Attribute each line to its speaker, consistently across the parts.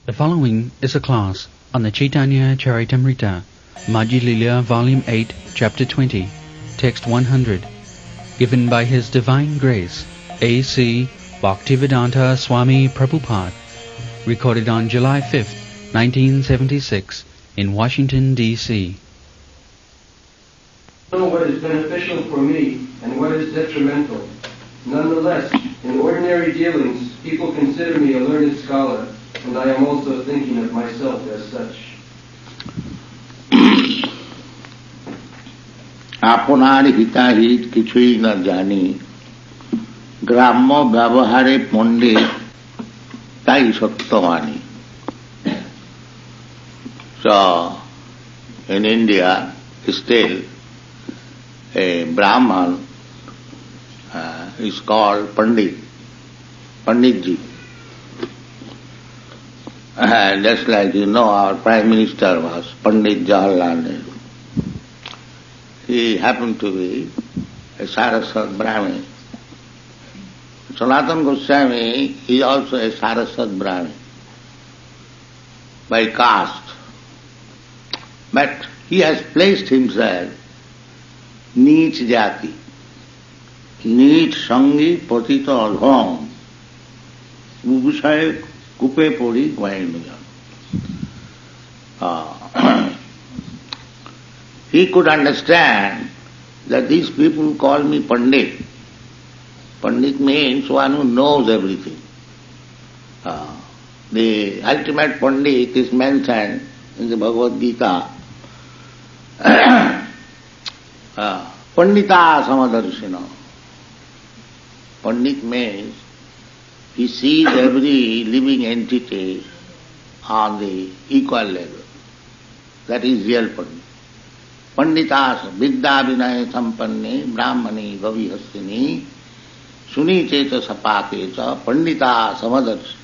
Speaker 1: The following is a class on the Chaitanya Charitamrita, Madhya Lila, Volume 8, Chapter 20, Text 100, given by His Divine Grace, A.C. Bhaktivedanta Swami Prabhupada, recorded on July 5th, 1976, in Washington, D.C.
Speaker 2: I know what is beneficial for me and what is detrimental. Nonetheless, in ordinary dealings, people consider me a learned scholar, and I am also thinking of myself as such.
Speaker 3: আপনার হিতাহিত কিছুই না জানি, গ্রাম্য ব্যবহারে পণ্ডিত তাই সত্যবাণী. So, in India, still a Brahman is called Pandit, Panditji. Just like you know, our Prime Minister was Pandit Jawaharlal Nehru. He happened to be a Saraswat Brahmin. Sanatana Goswami is also a Saraswat Brahmin by caste. But he has placed himself Neech Jati, Neech Sangi Patita Adham, Ubushay Kupe Pori Vainajan. He could understand that these people call me Pandit. Pandit means one who knows everything. The ultimate Pandit is mentioned in the Bhagavad Gita. Pandita Samadarshina. Pandit means he sees every living entity on the equal level. That is real Pandit. Panditas Vidya Vinaya Sampanne Brahmani Vavihastini Suni Cheta Sapakecha Pandita Samadarshina.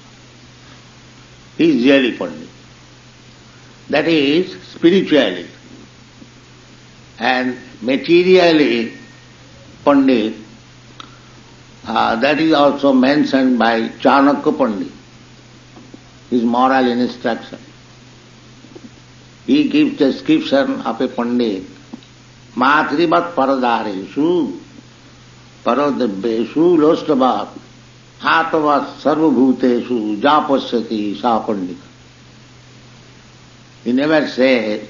Speaker 3: He is really Pandit. That is spiritually. And materially Pandit, that is also mentioned by Chanakya Pandit, his moral instruction. He gives description of a Pandit, Matrivat Paradareshu, Paradabeshu, Lostavat, Atavat Sarvabhuteshu, Japasyati, Sa Pandita. He never said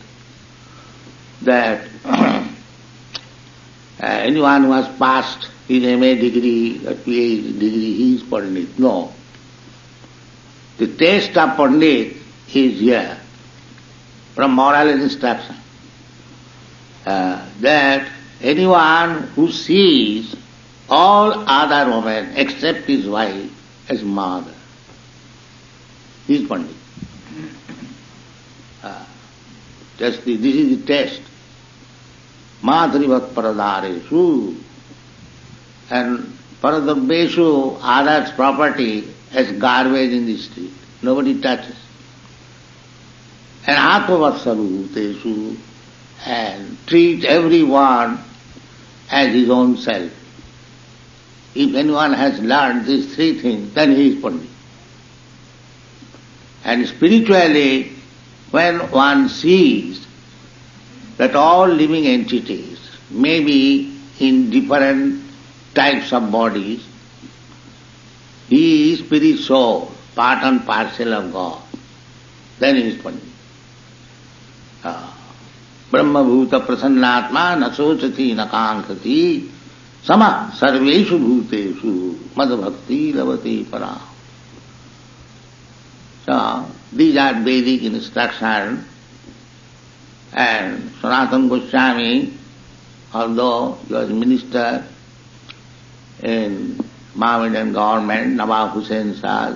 Speaker 3: that anyone who has passed his MA degree or PhD degree, he is Pandit. No. The taste of Pandit is here from moral instruction. That anyone who sees all other women except his wife as mother, he is Pandit. This is the test. Madhrivat Paradareshu, and Paradabeshu, others' property as garbage in the street. Nobody touches. And Atmavatsarubhuteshu, and treat everyone as his own self. If anyone has learned these three things, then he is Pandit. And spiritually, when one sees that all living entities may be in different types of bodies, he is spirit soul, part and parcel of God, then he is Pandit. Brahma bhuta prasannatma na sochati na kankati sama sarveshu bhuteshu madbhakti lavati para. So, these are Vedic instructions, and Sanatana Goswami, although he was minister in Mohammedan government, Nawab Hussain Shah,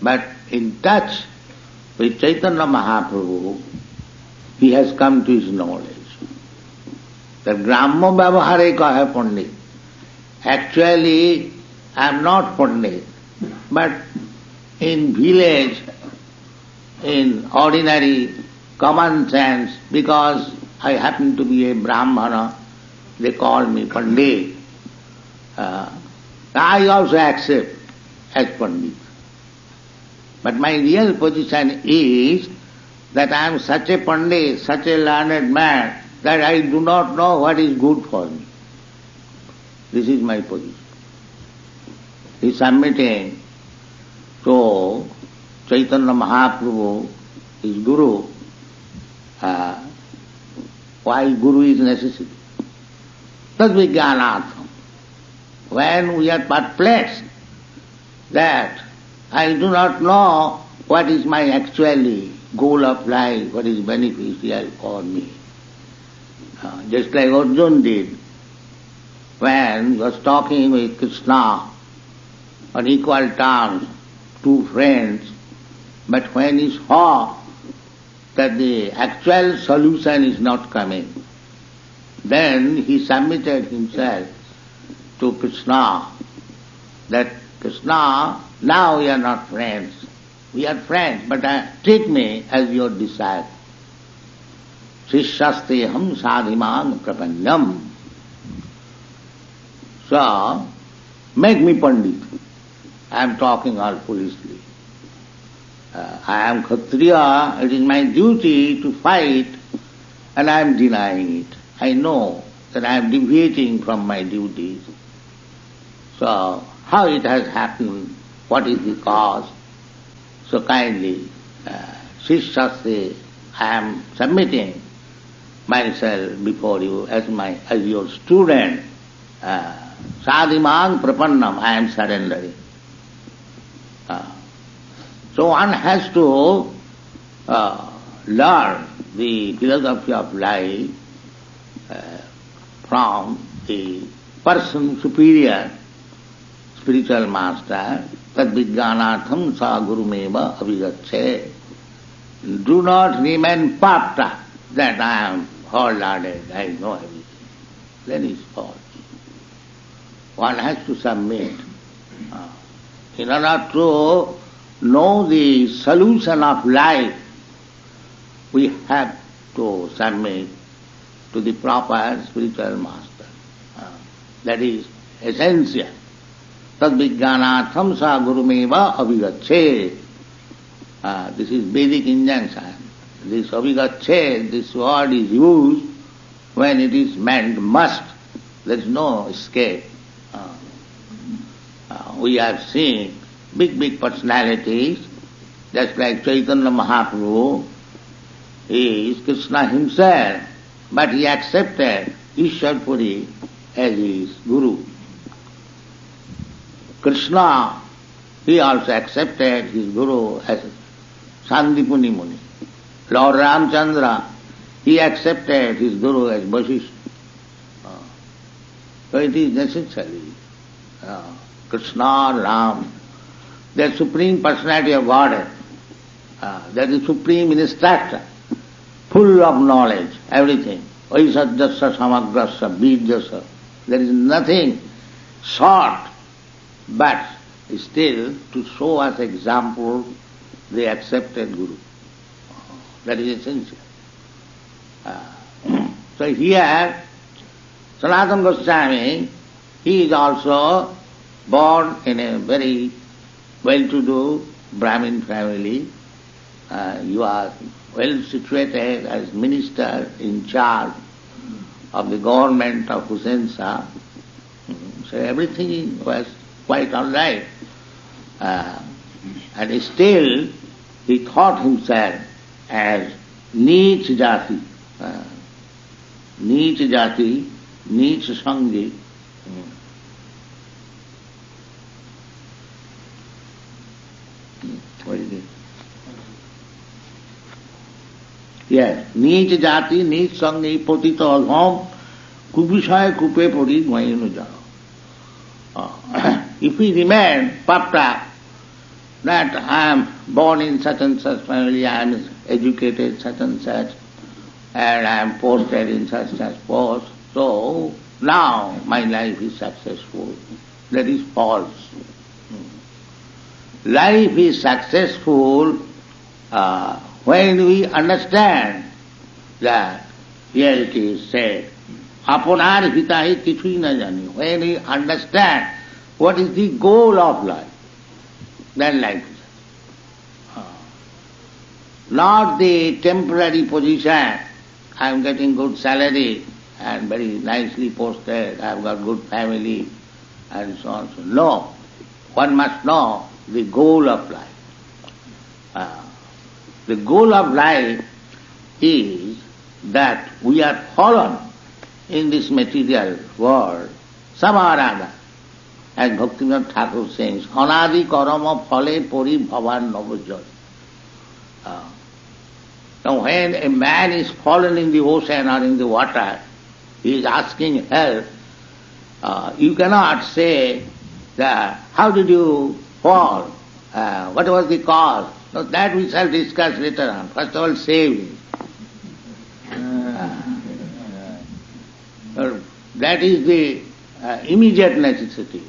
Speaker 3: but in touch with Chaitanya Mahaprabhu, he has come to his knowledge. The Gramya Vyavahare kaha Pandit. Actually, I am not Pandit, but in village, in ordinary common sense, because I happen to be a Brahmana, they call me Pandit. I also accept as Pandit. But my real position is that I am such a pandit, such a learned man, that I do not know what is good for me. This is my position. He is submitting to Chaitanya Mahaprabhu, his Guru. Why Guru is necessary? Tadvijnanatham. When we are perplexed that I do not know what is my actually goal of life, what is beneficial for me. Just like Arjuna did when he was talking with Krishna on equal terms, two friends, but when he saw that the actual solution is not coming, then he submitted himself to Krishna, that Krishna, now we are not friends. We are friends, but treat me as your disciple. Shishyasteham sadhimang prapanyam. So, make me pandit. I am talking all foolishly. I am Kshatriya, it is my duty to fight, and I am denying it. I know that I am deviating from my duties. So, how it has happened, what is the cause? So kindly, Shishyasya, I am submitting myself before you as your student. Sadhimang prapannam, I am surrendering. So one has to learn the philosophy of life from the person superior, spiritual master, tadvijnanatham sa gurumeva abhigache. Do not remain puffed up that I am whole-hearted, I know everything. Then it's false. One has to submit. In order to know the solution of life, we have to submit to the proper spiritual master. That is essential. Tadvijnanatham sa gurumeva abhigache. This is Vedic injunction. This abhigache, this word is used when it is meant must. There is no escape. We have seen big personalities, just like Chaitanya Mahaprabhu. He is Krishna himself, but he accepted Ishwar Puri as his Guru. Krishna, he also accepted his Guru as Sandipuni Muni. Lord Ramchandra, he accepted his Guru as Vasishtha. So it is necessary. Krishna, Ram, they are Supreme Personality of Godhead. They are the Supreme Instructor, full of knowledge, everything. Vaisajyasya samagrasya bijyasya. There is nothing short, but still to show us example, they accepted Guru. That is essential. So here, Sanatana Goswami, he is also born in a very well-to-do Brahmin family. He was well situated as minister in charge of the government of Hussain Shah. So everything was quite all right. And still he thought himself as Neech Jati. Neech Jati, Neech Sangi. What is it? Yes, Neech Jati, Neech Sangi, Potito Adham, Kubishaya Kupe Pori Mayunu Jao. If we remain puffed up that I am born in such and such family, I am educated such and such, and I am posted in such and such post, so now my life is successful. That is false. Life is successful when we understand that here it is said, Apunar hitahi kichui na jani. When we understand what is the goal of life, then life is. not the temporary position. I am getting good salary and very nicely posted, I have got good family and so on. So no, one must know the goal of life. The goal of life is that we are fallen in this material world somehow or other. As Bhaktivinoda Thakur says, Anadi karama phale pori bhavan navajjal. Now when a man is fallen in the ocean or in the water, he is asking help, you cannot say that, how did you fall? What was the cause? So that we shall discuss later on. First of all, save him. That is the immediate necessity.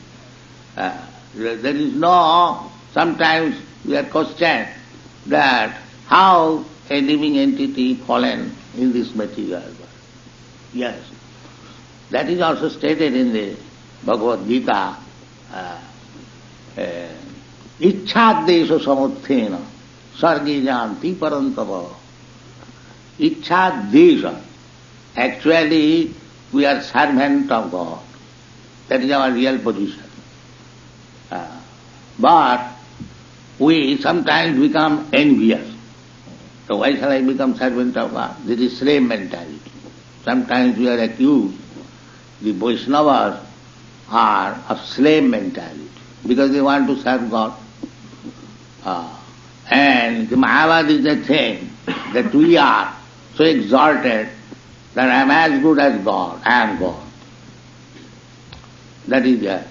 Speaker 3: There is no, sometimes we are questioned that how a living entity fallen in this material world. Yes, that is also stated in the Bhagavad Gita. Ichchadesha samuthena sargi janti parantava. Ichchadesha. Actually, we are servant of God. That is our real position. But we sometimes become envious. So why shall I become servant of God? This is slave mentality. Sometimes we are accused, the Vaishnavas are of slave mentality because they want to serve God. And the Mayavad is the thing that we are so exalted that I am as good as God, I am God. That is there.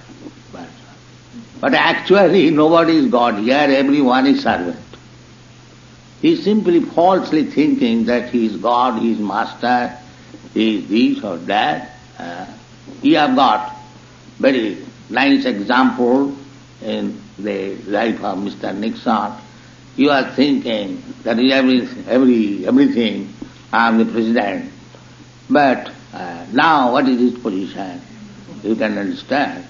Speaker 3: But actually nobody is God here, everyone is servant. He is simply falsely thinking that he is God, he is master, he is this or that. We have got very nice example in the life of Mr. Nixon. You are thinking that everything, I am the president. But now what is his position? You can understand.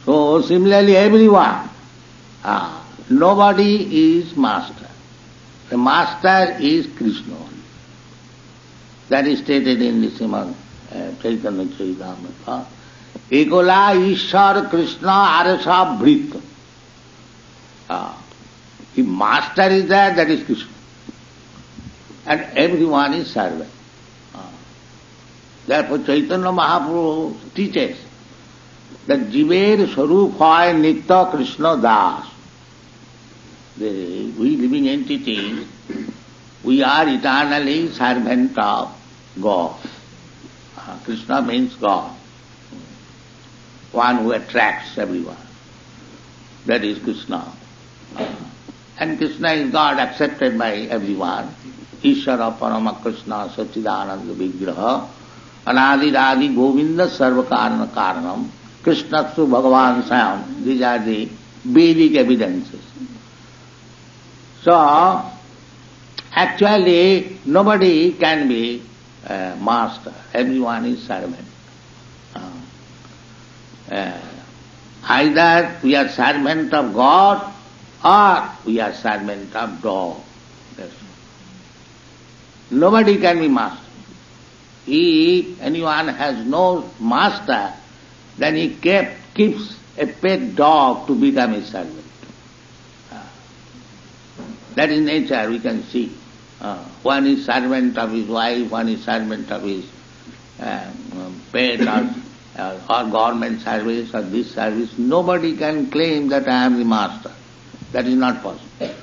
Speaker 3: So similarly everyone, nobody is master. The master is Krishna. That is stated in the Srimad Chaitanya Charitamrita. Ekola Ishar Krishna Arasa Bhrita. The master is there, that is Krishna. And everyone is servant. Therefore Chaitanya Mahaprabhu teaches that Jiver Sarup hoy Nitya Krishna Das. We living entities, we are eternally servant of God. Krishna means God, one who attracts everyone. That is Krishna. And Krishna is God accepted by everyone. Ishara Parama Krishna Sachidananda Vigraha Anadi Radi Govinda Sarvakarana Karanam Krishnastu Bhagavan Sam. These are the Vedic evidences. So, actually nobody can be master. Everyone is servant. Either we are servant of God or we are servant of dog. Nobody can be master. If anyone has no master, then he keeps a pet dog to become a servant. That is nature, we can see. One is servant of his wife, one is servant of his pet or government service or this service. Nobody can claim that I am the master. That is not possible.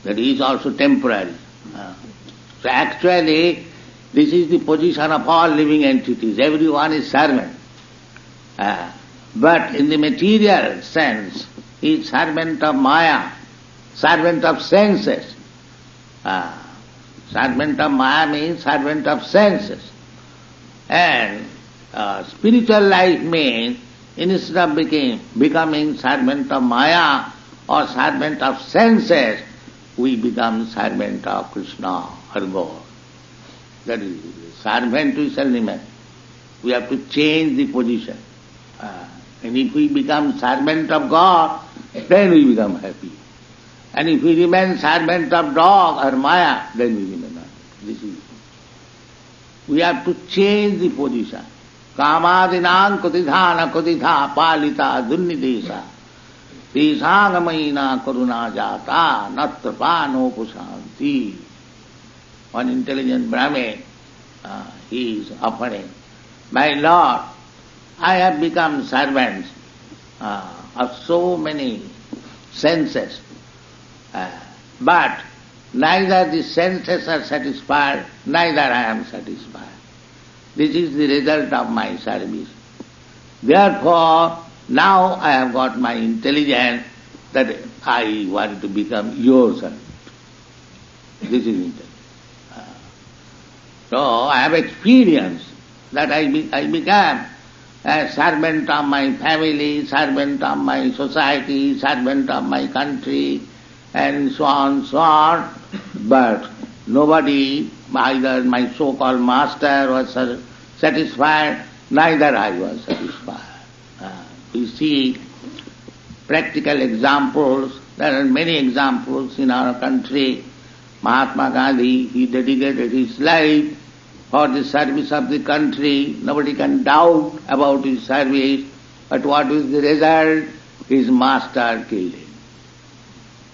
Speaker 3: That is also temporary. So actually, this is the position of all living entities. Everyone is servant. But in the material sense, he is servant of Maya, servant of senses. Servant of Maya means servant of senses. And spiritual life means, instead of becoming servant of Maya or servant of senses, we become servant of Krishna or God. That is, servant we shall remain. We have to change the position. And if we become servant of God, then we become happy. And if we remain servant of dog or Maya, then we remain not. This is. We have to change the position. Kamadinam kutidhana kutidha palita dunnidesa. Tisangamaina karuna jata natrapano pusanti. One intelligent Brahmin, he is offering, my Lord, I have become servant of so many senses, but neither the senses are satisfied, neither I am satisfied. This is the result of my service. Therefore, now I have got my intelligence that I want to become your servant. This is intelligence. So I have experienced that I became a servant of my family, servant of my society, servant of my country, and so on, but nobody, either my so-called master was satisfied, neither I was satisfied. We see practical examples, there are many examples in our country. Mahatma Gandhi, he dedicated his life for the service of the country. Nobody can doubt about his service, but what is the result? His master killed him.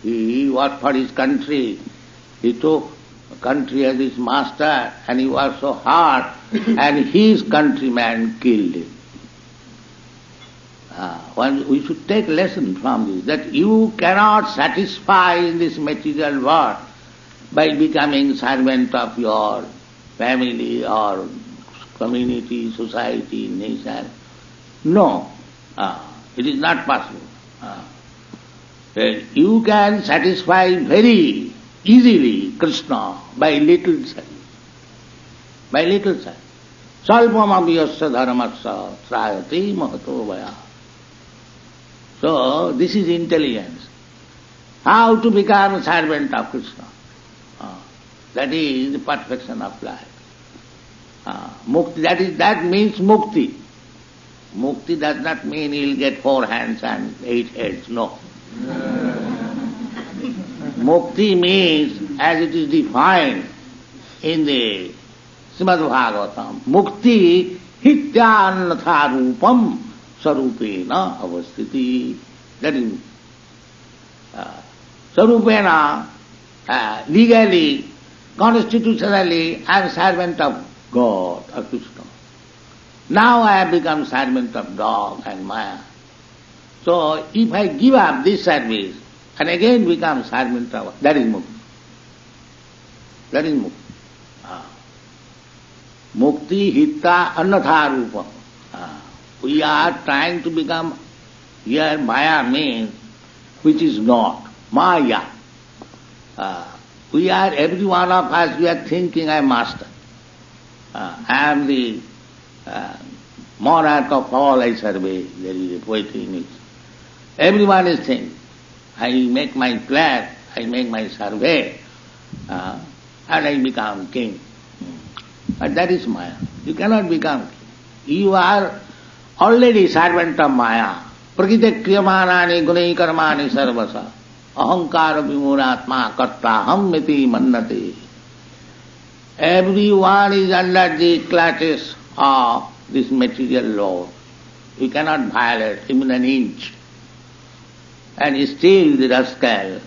Speaker 3: He worked for his country. He took country as his master and he worked so hard and his countryman killed him. We should take lesson from this, that you cannot satisfy in this material world by becoming servant of your family or community, society, nation. No, it is not possible. You can satisfy very easily Krishna by little service. By little service. Salpamabhyasya dharmasya trayati mahato vaya. So, this is intelligence. How to become a servant of Krishna. That is the perfection of life. Mukti, that means mukti. Mukti does not mean he will get 4 hands and 8 heads, no. Mukti means, as it is defined in the Srimad Bhagavatam, mukti hityannatha rupam sarupena avastiti. That is sarupena, legally, constitutionally, I am servant of God, of Krishna. Now I have become servant of dog and Maya. So if I give up this service and again become servant of, that is mukti. That is mukti. Mukti hitta annatha rupa. We are trying to become, here Maya means which is not, Maya. We are, every one of us, we are thinking I am master. I am the monarch of all I survey. There is a poetry in it. Everyone is thinking, I make my plan, I make my survey, and I become king. But that is Maya. You cannot become king. You are already servant of Maya. Prakite kriyamanani gunai karmani sarvasa. Ahankara vimuratma kartaham miti mannate. Everyone is under the clutches of this material law. You cannot violate even an inch. And still the rascal,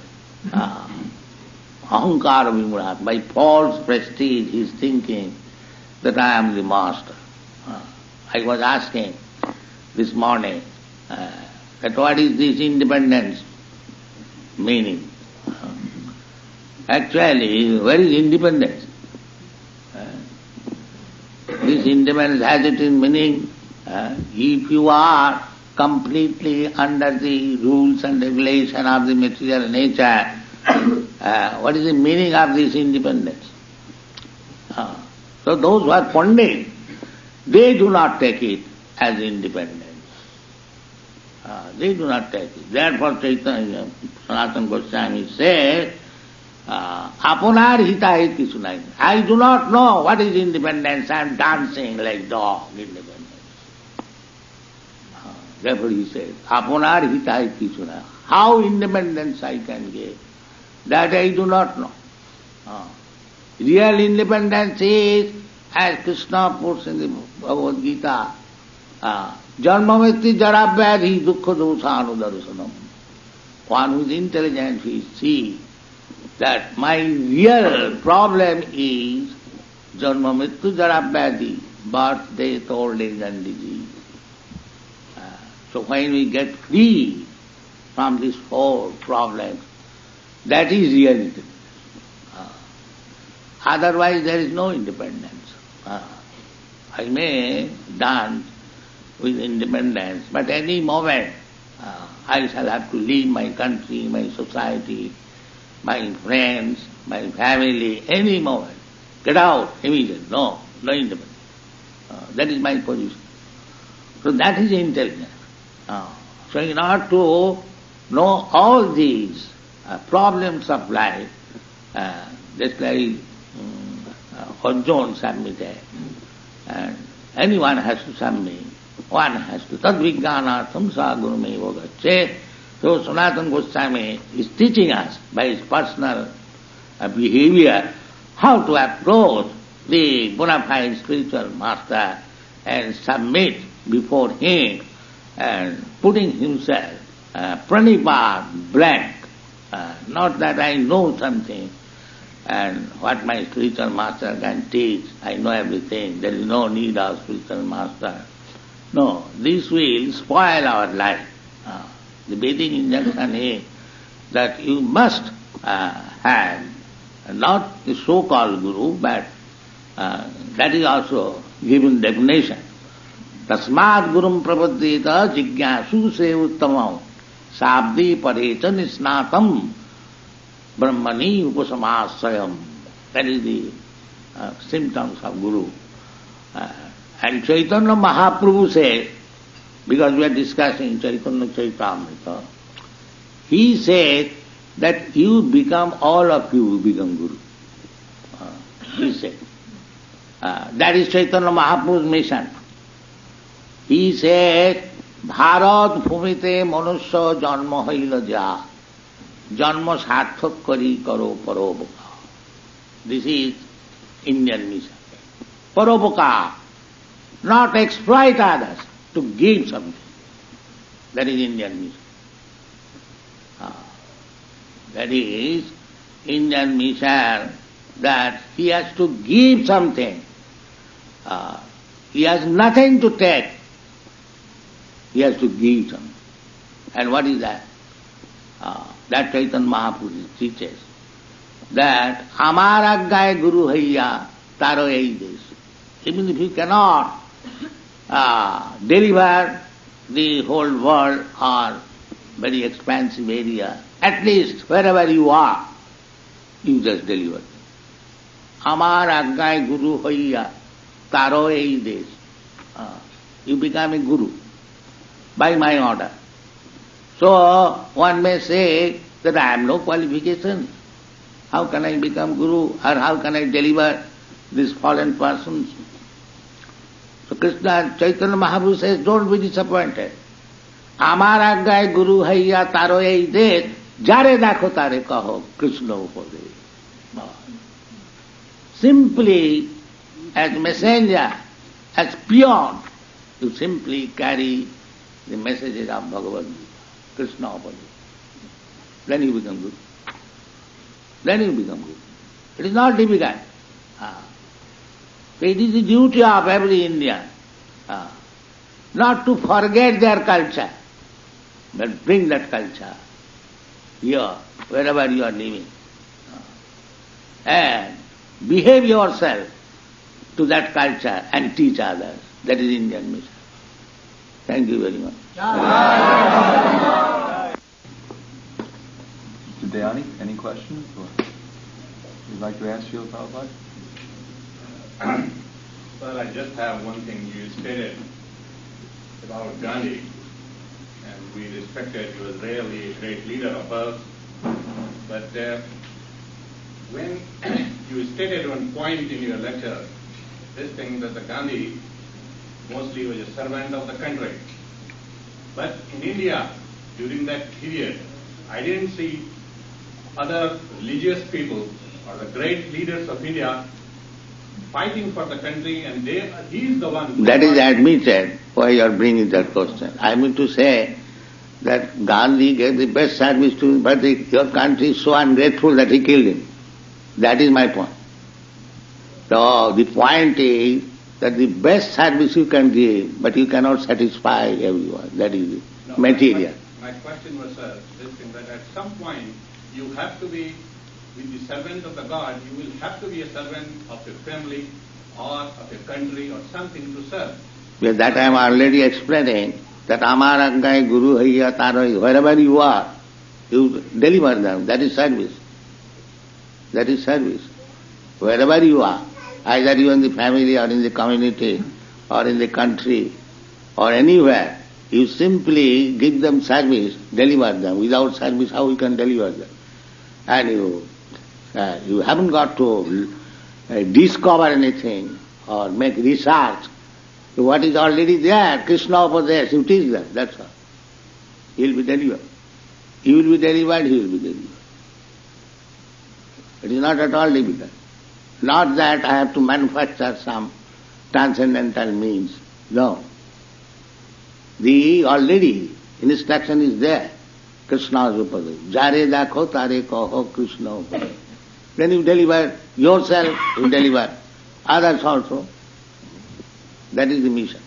Speaker 3: ahankara vimurat, by false prestige, he is thinking that I am the master. I was asking this morning that what is this independence meaning? Actually, where is independence? This independence has it in meaning. If you are completely under the rules and regulation of the material nature, what is the meaning of this independence? So those who are pandit, they do not take it as independence. They do not take it. Therefore Chaitanya, Sanatana Goswami says, Apunar hita kichu nahi. I do not know what is independence. I am dancing like dog, independence. Therefore he says, Apunar hita kichu nahi. How independence I can give? That I do not know. Real independence is, as Krishna puts in the Bhagavad Gita, Janmamiti Jaravyadhi Dukkha Dosanu Darshanam. One who is intelligent will see that my real problem is Janmamrityu Jaravyadhi, birth, death, old age and disease. So when we get free from these four problems, that is real independence. Otherwise there is no independence. I may dance with independence, but any moment I shall have to leave my country, my society, my friends, my family, any moment. Get out immediately. No independence. That is my position. So that is intelligence. So in order to know all these problems of life, just like Arjuna submitted, and anyone has to submit, one has to. Tad vijnanatham sa gurume vogacche. So Sanatana Goswami is teaching us by his personal behavior how to approach the bona fide spiritual master and submit before him and putting himself pranipad, blank. Not that I know something and what my spiritual master can teach, I know everything, there is no need of spiritual master. No, this will spoil our life. The Vedic injunction is that you must have not the so-called guru, but that is also given definition. Tasmad gurum prapaddeta jigyasu se uttamam sabdi parecha nisnatam brahmani upasamasayam. That is the symptoms of guru. And Chaitanya Mahaprabhu said, because we are discussing Chaitanya Charitamrita, he said that you become, all of you become guru. He said. That is Chaitanya Mahaprabhu's mission. He said, Bharat bhumite manusya janma haila ja, janma sarthak kari karo paropoka. This is Indian mission. Paropoka, not exploit others, to give something. That is Indian mission. That is Indian mission, that he has to give something. He has nothing to take. He has to give something. And what is that? That Chaitanya Mahaprabhu teaches that Amar Aggay Guru Haiya Taro Eides. Even if you cannot deliver the whole world or very expansive area, at least wherever you are, you just deliver. Amar Aggay Guru Haiya Taro Eides. You become a guru by my order. So one may say that I have no qualification. How can I become guru, or how can I deliver these fallen persons? So Krishna, Chaitanya Mahaprabhu says, don't be disappointed. Amar Aggay Guru Haiya Taro Eides, Jare Dakho Tare Kaho, Krishna Upade. Simply, as messenger, as peon, you simply carry the messages of Bhagavad Gita, Krishna Upade. Then you become good. Then you become good. It is not difficult. It is the duty of every Indian not to forget their culture, but bring that culture here, wherever you are living. And behave yourself to that culture and teach others. That is Indian mission. Thank you very much.
Speaker 4: Mr. Dayani, any questions? Or you'd like to ask Srila Prabhupada?
Speaker 5: Well, I just have one thing you stated about Gandhi, and we respected he was really a great leader of us. But when you stated one point in your lecture, this thing that the Gandhi mostly was a servant of the country. But in India, during that period, I didn't see other religious people or the great leaders of India fighting for the country, and he is the one.
Speaker 3: That is admitted. Why you are bringing that question? I mean to say that Gandhi gave the best service to him, but your country is so ungrateful that he killed him. That is my point. So the point is that the best service you can give, but you cannot satisfy everyone. That is the material.
Speaker 5: My question was this thing, that at some point you have to be, with the servant of the God, you will have to be a servant of your family or of your country or something to serve.
Speaker 3: Well, that I am already explaining, that Amar Aggai Guru Haiya Tarai, wherever you are, you deliver them. That is service. That is service. Wherever you are, either you in the family or in the community or in the country or anywhere, you simply give them service, deliver them. Without service, how you can deliver them? And you haven't got to discover anything or make research. What is already there, Krishna over there, you teach them, that's all. He will be delivered. You will be delivered, he will be delivered. It is not at all difficult. Not that I have to manufacture some transcendental means. No. The already instruction is there. Krishna's Upadaya. Jare dakho tare kaho Krishna Upadaya. Then you deliver yourself, you deliver others also. That is the mission.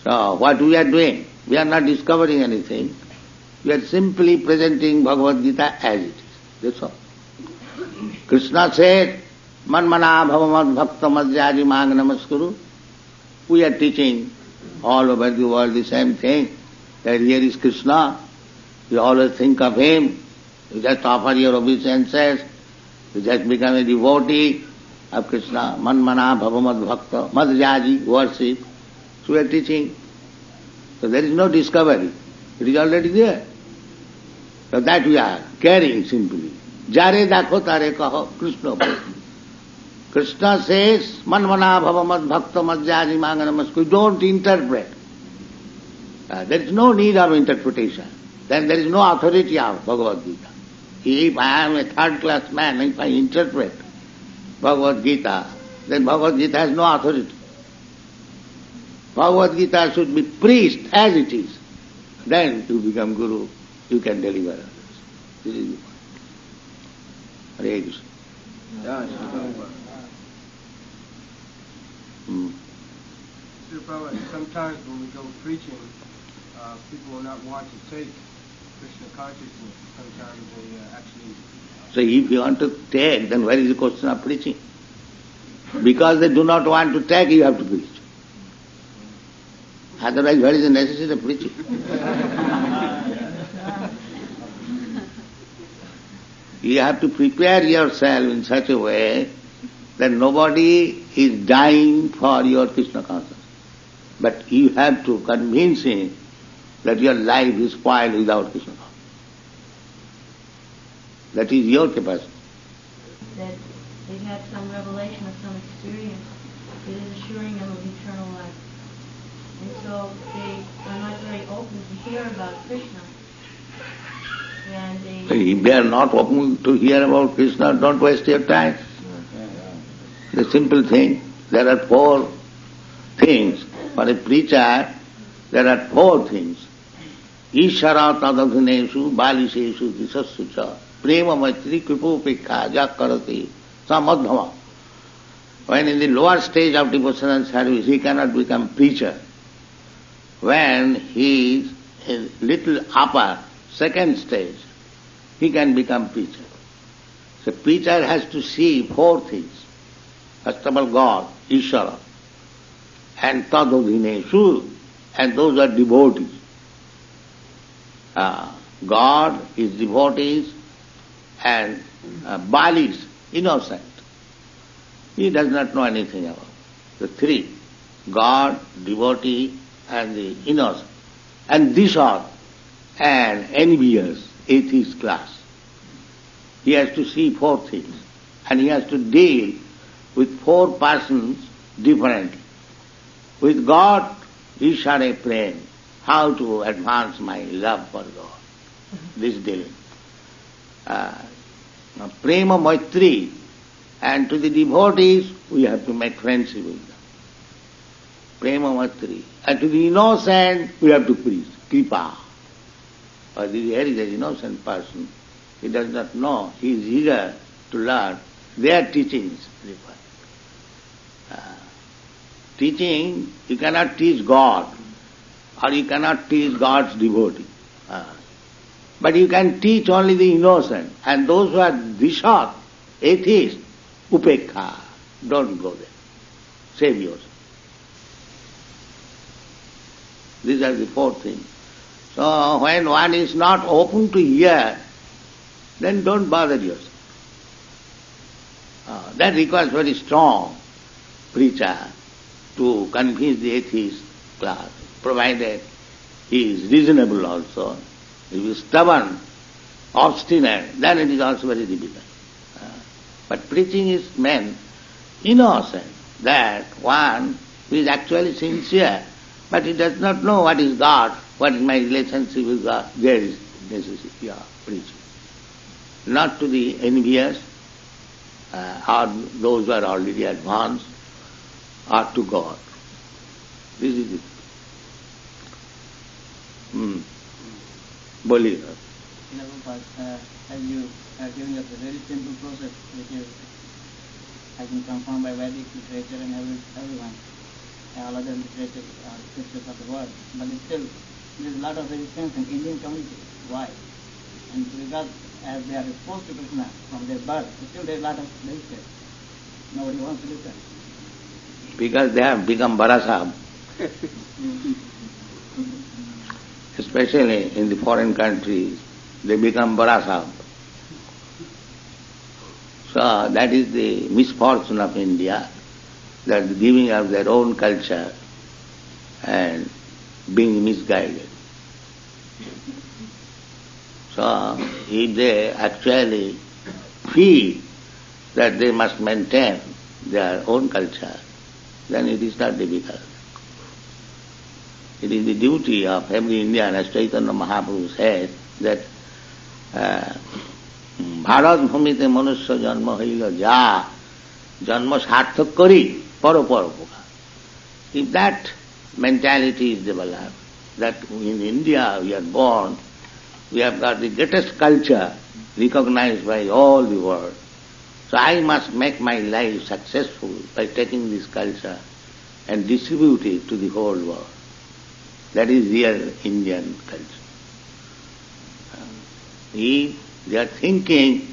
Speaker 3: So what we are doing, we are not discovering anything. We are simply presenting Bhagavad Gita as it is. That's all. Krishna said, Manmana bhavamad bhakta madhyaji mang namaskuru. We are teaching all over the world the same thing, that here is Krishna. You always think of him. You just offer your obeisances. You just become a devotee of Krishna. Manmana bhavamad bhakta madhyaji, worship. So we are teaching. So there is no discovery. It is already there. So that we are carrying simply. Jare dakho tare kaho Krishna. Krishna says, Manmana bhavamad bhakta madhyaji mang namaskuru. Don't interpret. There is no need of interpretation. Then there is no authority of Bhagavad Gita. If I am a third-class man, if I interpret Bhagavad Gita, then Bhagavad Gita has no authority. Bhagavad Gita should be preached as it is. Then you become Guru, you can deliver others. This is the point. Hare Krishna.
Speaker 2: Sir Prabhupada, sometimes when we go preaching, people will not want to take Krishna consciousness. Sometimes they actually...
Speaker 3: So if you want to take, then where is the question of preaching? Because they do not want to take, you have to preach. Otherwise, where is the necessity of preaching? You have to prepare yourself in such a way that nobody is dying for your Krishna consciousness. But you have to convince him that your life is spoiled without Krishna consciousness. That is your capacity.
Speaker 6: That they've had some revelation or some experience that is assuring them of eternal life. And so they are not very open to hear about Krishna. And
Speaker 3: If they are not open to hear about Krishna, don't waste your time. The simple thing, there are 4 things. For a preacher, there are 4 things. Ishara tadadhuneshu balisheshu disassu cha prema maitri kripopekha jakarati samadhava. When in the lower stage of devotional service, he cannot become preacher. When he is in little upper, second stage, he can become preacher. So preacher has to see 4 things. First of all, God, Ishara, and tadadhuneshu, and those are devotees. God is devotees and Bali is innocent. He does not know anything about the 3. God, devotee and the innocent. And these are an envious atheist class. He has to see 4 things and he has to deal with 4 persons differently. With God, Ishare Prem, how to advance my love for God. This dealing. prema maitri, and to the devotees we have to make friendship with them. Prema maitri. And to the innocent we have to preach, kripa. Or here is an innocent person. He does not know. He is eager to learn. Their teaching is required. Teaching, you cannot teach God, or you cannot teach God's devotee. But you can teach only the innocent. And those who are dishot, atheists, upekha, don't go there. Save yourself. These are the four things. So when one is not open to hear, then don't bother yourself. That requires very strong preacher to convince the atheist class, provided he is reasonable also. If he is stubborn, obstinate, then it is also very difficult. But preaching is meant innocent, that one who is actually sincere, but he does not know what is God, what is my relationship with God, there is necessity of preaching. Not to the envious, or those who are already advanced, or to God. This is it. Boli.
Speaker 7: As you are giving us a very simple process, which is has been confirmed by Vedic literature and everyone, all other literature, scriptures of the world, but still there is a lot of resistance in Indian community. Why? And because as they are exposed to Krishna from their birth, still there is a lot of resistance. Nobody wants to listen.
Speaker 3: Because they have become Barasab. Especially in the foreign countries, they become Barasab. So that is the misfortune of India, that giving up their own culture and being misguided. So if they actually feel that they must maintain their own culture, then it is not difficult. It is the duty of every Indian, as Chaitanya Mahaprabhu said, that Bharat bhumite manusya janma haila ja, janma sarthak kari paroparopoka. If that mentality is developed, that in India we are born, we have got the greatest culture recognized by all the world. So I must make my life successful by taking this culture and distribute it to the whole world. That is real Indian culture. If they are thinking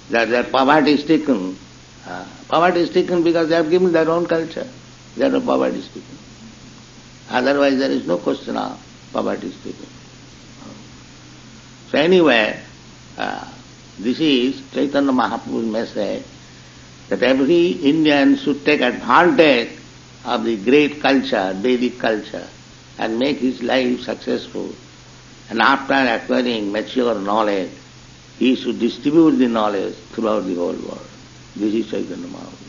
Speaker 3: that their poverty is taken because they have given their own culture. They are poverty stricken. Otherwise there is no question of poverty stricken. So anyway, this is Chaitanya Mahaprabhu's message, that every Indian should take advantage of the great culture, Vedic culture, and make his life successful. And after acquiring mature knowledge, he should distribute the knowledge throughout the whole world. This is Chaitanya Mahaprabhu.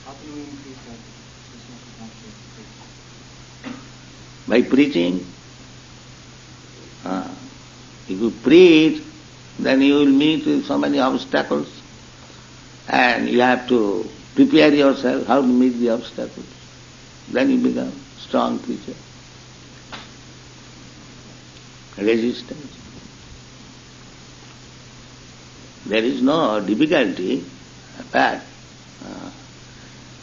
Speaker 7: How can we increase that?
Speaker 3: By preaching. If you preach, then you will meet with so many obstacles, and you have to prepare yourself how to meet the obstacles. Then you become strong preacher. Resistance. There is no difficulty, but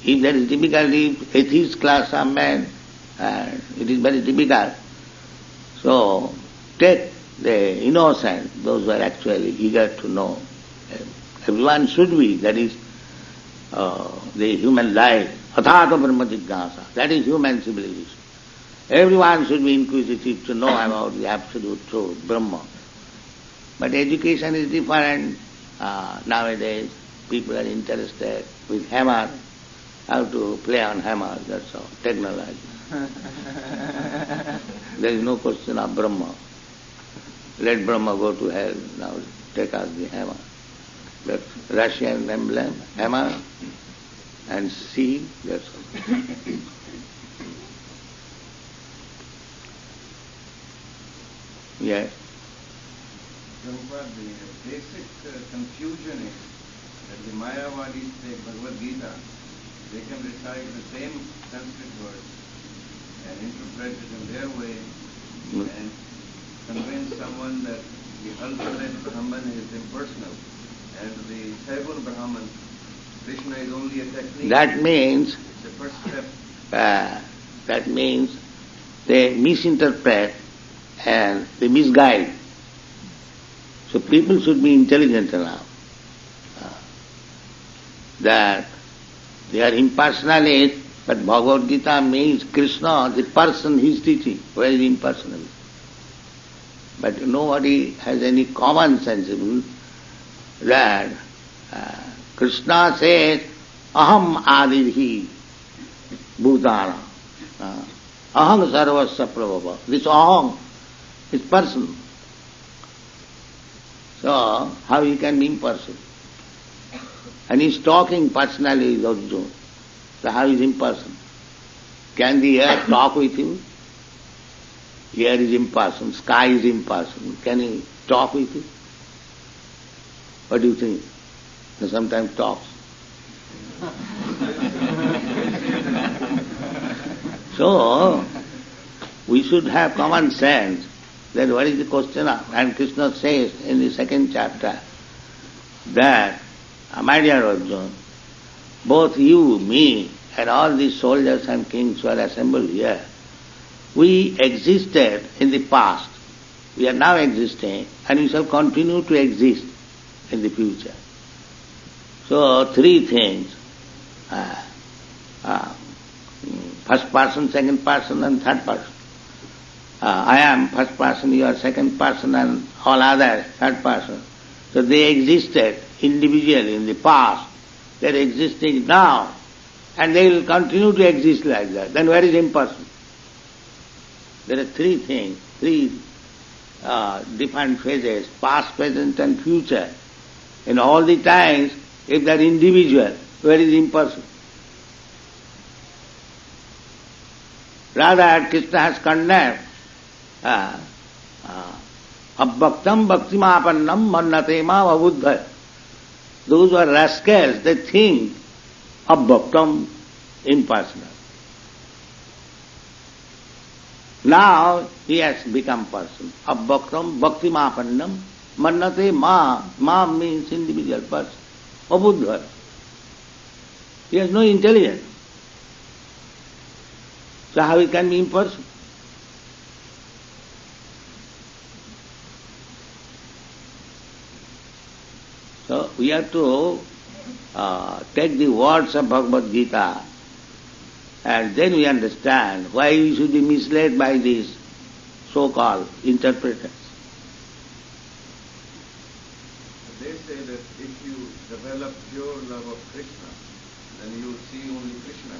Speaker 3: if there is difficulty, atheist class are men, it is very difficult. So take the innocent, those who are actually eager to know. Everyone should be, that is the human life, athata brahma jignasa, that is human civilization. Everyone should be inquisitive to know about the absolute truth, Brahma. But education is different. Nowadays people are interested with hammer, how to play on hammer, that's all, technology. There is no question of Brahma. Let Brahma go to hell, now take us the hammer. That Russian emblem, hammer and sea, that's all. Yes.
Speaker 8: Prabhupada, the basic confusion is that the Mayavadis take Bhagavad Gita, they can recite the same Sanskrit words and interpret it in their way and convince someone that the ultimate Brahman is impersonal and the Sagun Brahman, Krishna is only a technique.
Speaker 3: That means,
Speaker 8: it's the first step.
Speaker 3: that means they misinterpret and they misguide. So people should be intelligent enough that they are impersonalists, but Bhagavad Gita means Krishna, the person he is teaching, very impersonal. But nobody has any common sense that Krishna says, Aham Adirhi Bhutana. Aham Sarvasya Prabhava. This Aham is person. So, how he can be impersonal? And he is talking personally with Arjuna. So how is impersonal? Can the air talk with you? Air is impersonal, sky is impersonal. Can he talk with you? What do you think? He sometimes talks. So, we should have common sense that what is the question of? And Krishna says in the second chapter that, my dear Arjuna, both you, me, and all these soldiers and kings who are assembled here, we existed in the past, we are now existing, and we shall continue to exist in the future. So, three things, first person, second person, and third person. I am first person, you are second person, and all others third person. So they existed individually in the past, they are existing now, and they will continue to exist like that. Then where is impersonal? There are three things, three different phases, past, present and future. In all the times, if they are individual, where is impersonal? Rather, Krishna has condemned Abbhaktam bhaktimapannam mannate ma vabuddha. Those who are rascals, they think Abbhaktam impersonal. Now he has become person. Abbhaktam bhaktimapannam mannate ma. Ma means individual person. Vabuddha. He has no intelligence. So how he can be impersonal? So we have to take the words of Bhagavad Gita and then we understand why we should be misled by these so-called interpreters.
Speaker 8: They say that if you develop pure love of Krishna, then you will see only Krishna.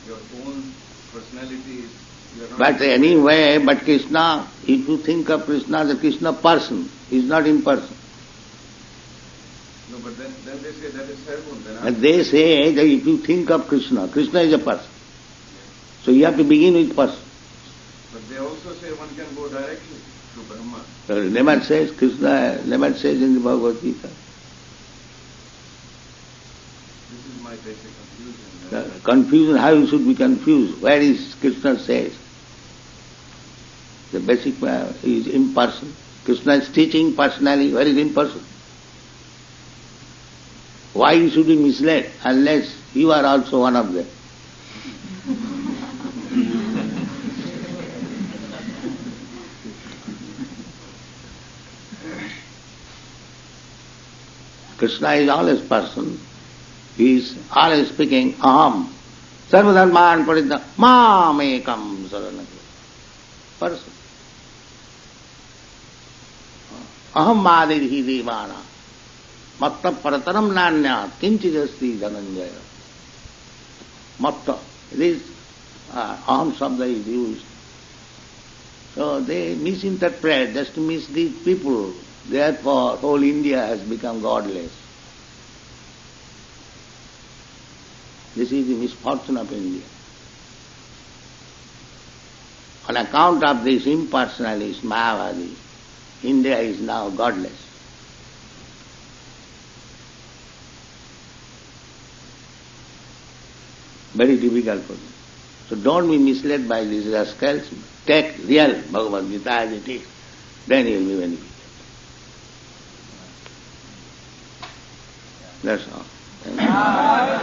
Speaker 8: Your own personality is...
Speaker 3: But anyway, but Krishna, if you think of Krishna, the Krishna person is not impersonal.
Speaker 8: No, but then they say that is Sargun.
Speaker 3: And they say that if you think of Krishna, Krishna is a person. So you have to begin with person.
Speaker 8: But they also say one can go directly to Brahma.
Speaker 3: Never says, Krishna never says in the Bhagavad Gita.
Speaker 8: This is my basic confusion.
Speaker 3: The confusion, how you should be confused? Where is Krishna says? The basic is impersonal. Krishna is teaching personally, where is impersonal? Why you should be misled unless you are also one of them? Krishna is always person. He is always speaking, Aham, Sarvadharman Paridha, Mam Ekam Saranam. Person. Aham Madirhi Devana, Matta Parataram Nanya, Kinchidasti Dhananjaya. Matta. This Aham Sabda is used. So they misinterpret, just to mislead people. Therefore, whole India has become godless. This is the misfortune of India. On account of this impersonalist, Mayavadi, India is now godless. Very difficult for them. So don't be misled by these rascals. Take real Bhagavad Gita as it is. Then you will be benefited. That's all. Thank you.